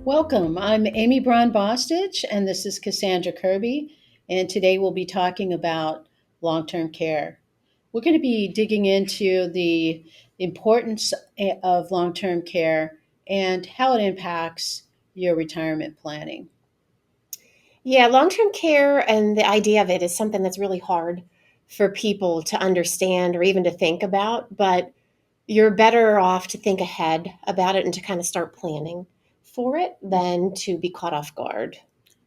Welcome. I'm Amy Braun-Bostich, and this is Cassandra Kirby. And today we'll be talking about long term care. We're going to be digging into the importance of long term care and how it impacts your retirement planning. Yeah, long-term care and the idea of it is something that's really hard for people to understand or even to think about, but you're better off to think ahead about it and to kind of start planning for it than to be caught off guard.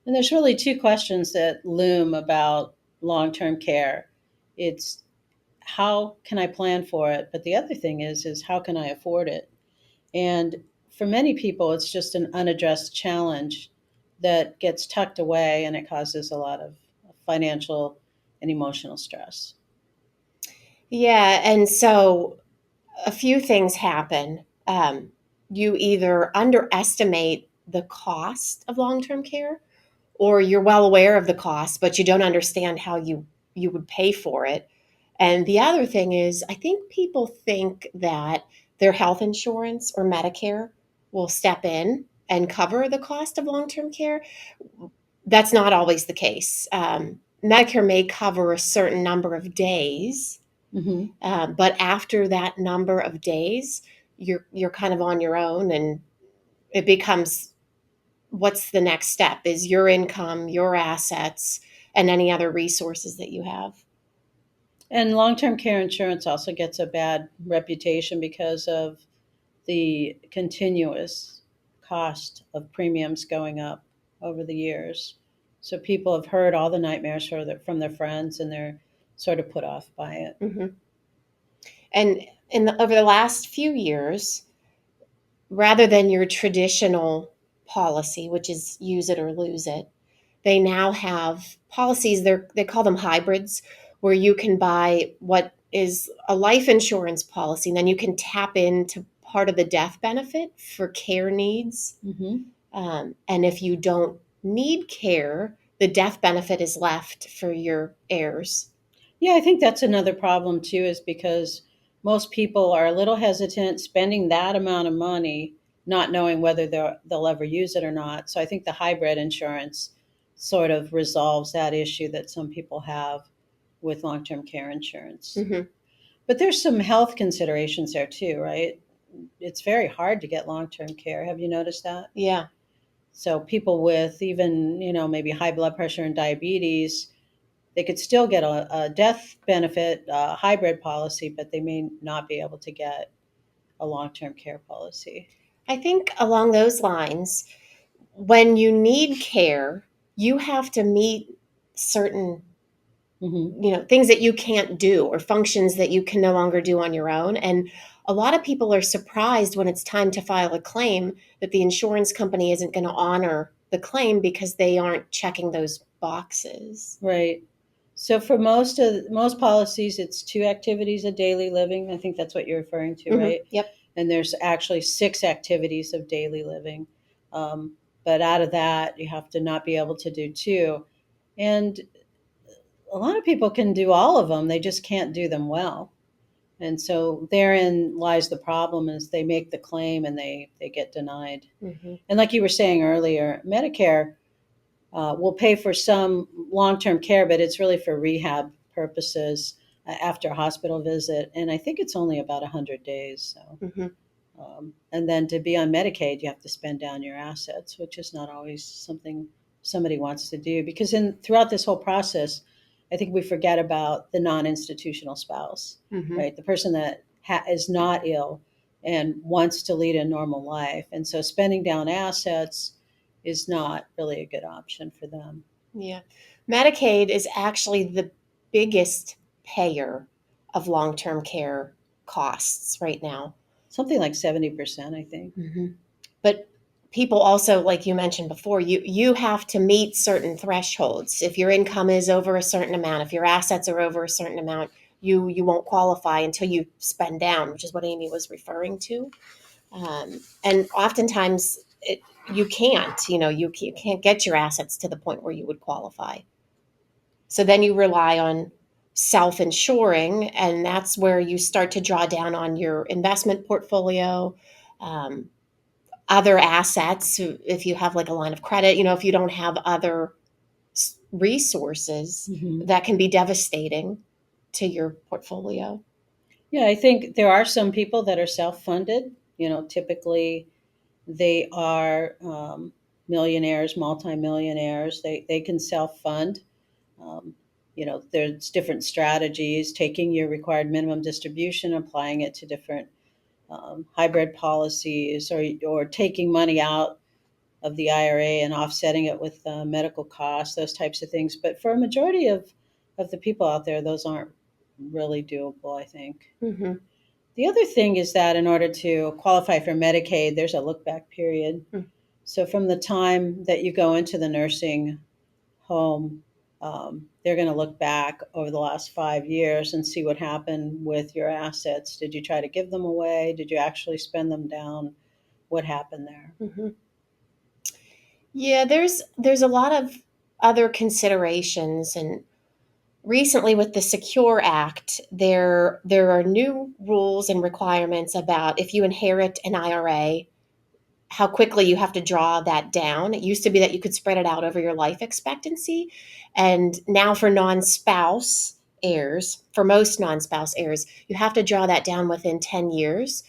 And there's really two questions that loom about long term care. It's how can I plan for it? But the other thing is how can I afford it? And for many people, it's just an unaddressed challenge that gets tucked away and it causes a lot of financial and emotional stress. Yeah, and so a few things happen. You either underestimate the cost of long-term care, or you're well aware of the cost, but you don't understand how you would pay for it. And the other thing is, I think people think that their health insurance or Medicare will step in and cover the cost of long term care. That's not always the case. Medicare may cover a certain number of days, Mm-hmm. but after that number of days, you're kind of on your own, and it becomes what's the next step is your income, your assets, and any other resources that you have. And long term care insurance also gets a bad reputation because of the continuous cost of premiums going up over the years. So people have heard all the nightmares from their friends and they're sort of put off by it. Hmm. And over the last few years, rather than your traditional policy, which is use it or lose it, they now have policies. They call them hybrids, where you can buy what is a life insurance policy, and then you can tap into part of the death benefit for care needs. Mm-hmm. And if you don't need care, the death benefit is left for your heirs. Yeah, I think that's another problem too, is because most people are a little hesitant spending that amount of money, not knowing whether they'll ever use it or not. So I think the hybrid insurance sort of resolves that issue that some people have with long term care insurance. Hmm. But there's some health considerations there too, right? It's very hard to get long term care. Have you noticed that? Yeah. So people with even, maybe high blood pressure and diabetes, they could still get a death benefit hybrid policy, but they may not be able to get a long term care policy. I think along those lines, when you need care, you have to meet certain Hmm. things that you can't do or functions that you can no longer do on your own. And a lot of people are surprised when it's time to file a claim that the insurance company isn't going to honor the claim because they aren't checking those boxes. Right. So for most policies, it's two activities of daily living. I think that's what you're referring to, Hmm. right? Yep. And there's actually six activities of daily living. But out of that, you have to not be able to do two. And a lot of people can do all of them, they just can't do them well. And so therein lies the problem is they make the claim and they get denied. Hmm. And like you were saying earlier, Medicare will pay for some long-term care, but it's really for rehab purposes after a hospital visit. And I think it's only about 100 days. So, Hmm. and then to be on Medicaid, you have to spend down your assets, which is not always something somebody wants to do. Because throughout this whole process, I think we forget about the non-institutional spouse, Hmm. right? The person that is not ill and wants to lead a normal life, and so spending down assets is not really a good option for them. Yeah. Medicaid is actually the biggest payer of long-term care costs right now. Something like 70%, I think. Hmm. But people also, like you mentioned before, you have to meet certain thresholds. If your income is over a certain amount, if your assets are over a certain amount, you won't qualify until you spend down, which is what Amy was referring to. And oftentimes you can't, you can't get your assets to the point where you would qualify. So then you rely on self-insuring, and that's where you start to draw down on your investment portfolio. Um, other assets, if you have like a line of credit, if you don't have other resources, Mhm. that can be devastating to your portfolio. Yeah, I think there are some people that are self-funded. Typically they are millionaires, multimillionaires. They can self-fund. Um, there's different strategies, taking your required minimum distribution, applying it to different hybrid policies, or taking money out of the IRA and offsetting it with medical costs, those types of things. But for a majority of the people out there, those aren't really doable, I think. Mm-hmm. The other thing is that in order to qualify for Medicaid, there's a look back period. Mm. So from the time that you go into the nursing home, they're going to look back over the last 5 years and see what happened with your assets. Did you try to give them away? Did you actually spend them down? What happened there? Mm-hmm. Yeah, there's a lot of other considerations, and recently with the Secure Act, there are new rules and requirements about if you inherit an IRA, how quickly you have to draw that down. It used to be that you could spread it out over your life expectancy. And now for non-spouse heirs, for most non-spouse heirs, you have to draw that down within 10 years.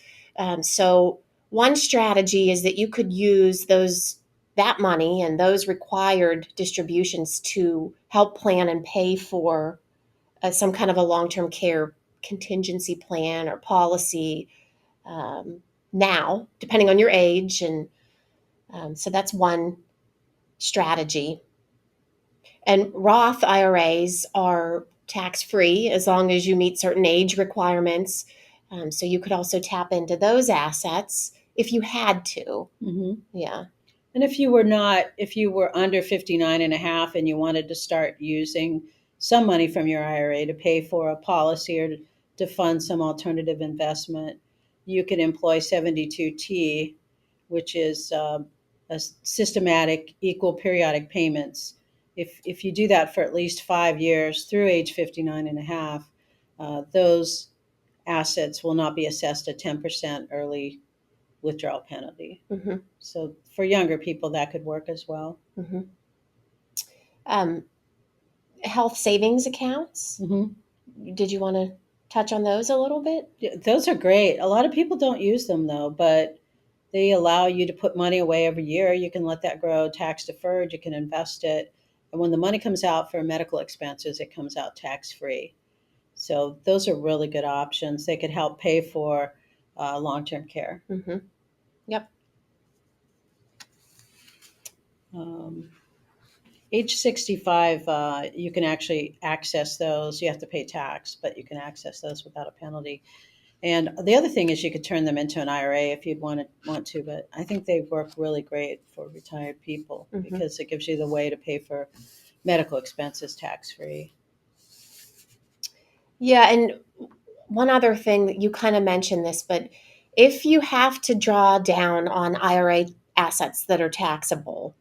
So one strategy is that you could use that money and those required distributions to help plan and pay for some kind of a long-term care contingency plan or policy, um, now, depending on your age. And so that's one strategy. And Roth IRAs are tax free as long as you meet certain age requirements. So you could also tap into those assets if you had to. Mm-hmm. Yeah. And if you were under 59 and a half and you wanted to start using some money from your IRA to pay for a policy or to fund some alternative investment, you can employ 72T, which is a systematic equal periodic payments. If you do that for at least 5 years through age 59 and a half, those assets will not be assessed a 10% early withdrawal penalty. Mm-hmm. So for younger people, that could work as well. Mm-hmm. Um, Health savings accounts. Mm-hmm. Did you want to touch on those a little bit? Yeah, those are great. A lot of people don't use them though, but they allow you to put money away every year. You can let that grow tax deferred. You can invest it. And when the money comes out for medical expenses, it comes out tax free. So those are really good options. They could help pay for long term care. Mm-hmm. Yep. Um, Age 65, you can actually access those. You have to pay tax, but you can access those without a penalty. And the other thing is you could turn them into an IRA if you'd want to, but I think they work really great for retired people Mm-hmm. because it gives you the way to pay for medical expenses tax free. Yeah, and one other thing that you kind of mentioned this, but if you have to draw down on IRA assets that are taxable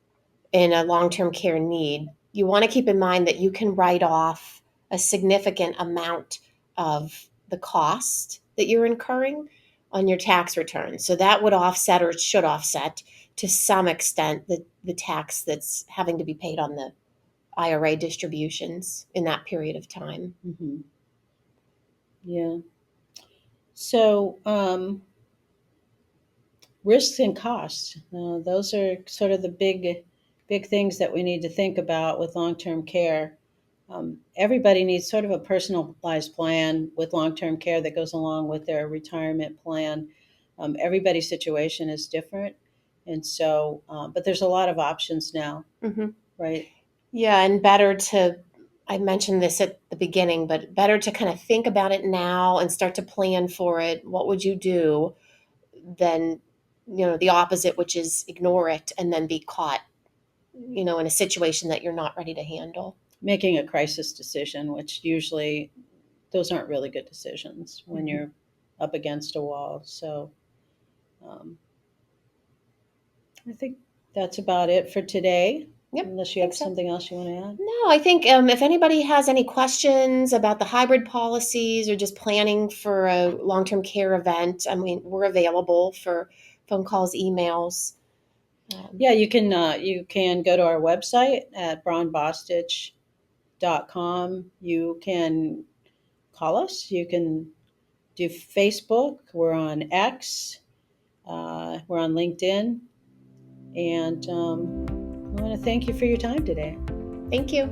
in a long term care need, you want to keep in mind that you can write off a significant amount of the cost that you're incurring on your tax return. So that would offset, or it should offset to some extent, the tax that's having to be paid on the IRA distributions in that period of time. Mm-hmm. Yeah. So risks and costs, those are sort of the big things that we need to think about with long term care. Everybody needs sort of a personalized plan with long term care that goes along with their retirement plan. Everybody's situation is different. And so, but there's a lot of options now, Mm-hmm. right? Yeah, and I mentioned this at the beginning, but better to kind of think about it now and start to plan for it. What would you do than, the opposite, which is ignore it and then be caught, in a situation that you're not ready to handle. Making a crisis decision, which usually those aren't really good decisions when Mm-hmm. you're up against a wall. So, um, I think that's about it for today, Yep, unless I you think have so. something else you want to add. No, I think if anybody has any questions about the hybrid policies or just planning for a long term care event, I mean, we're available for phone calls, emails. Yeah, you can go to our website at braunbostich.com. You can call us. You can do Facebook. We're on X. We're on LinkedIn. And I want to thank you for your time today. Thank you.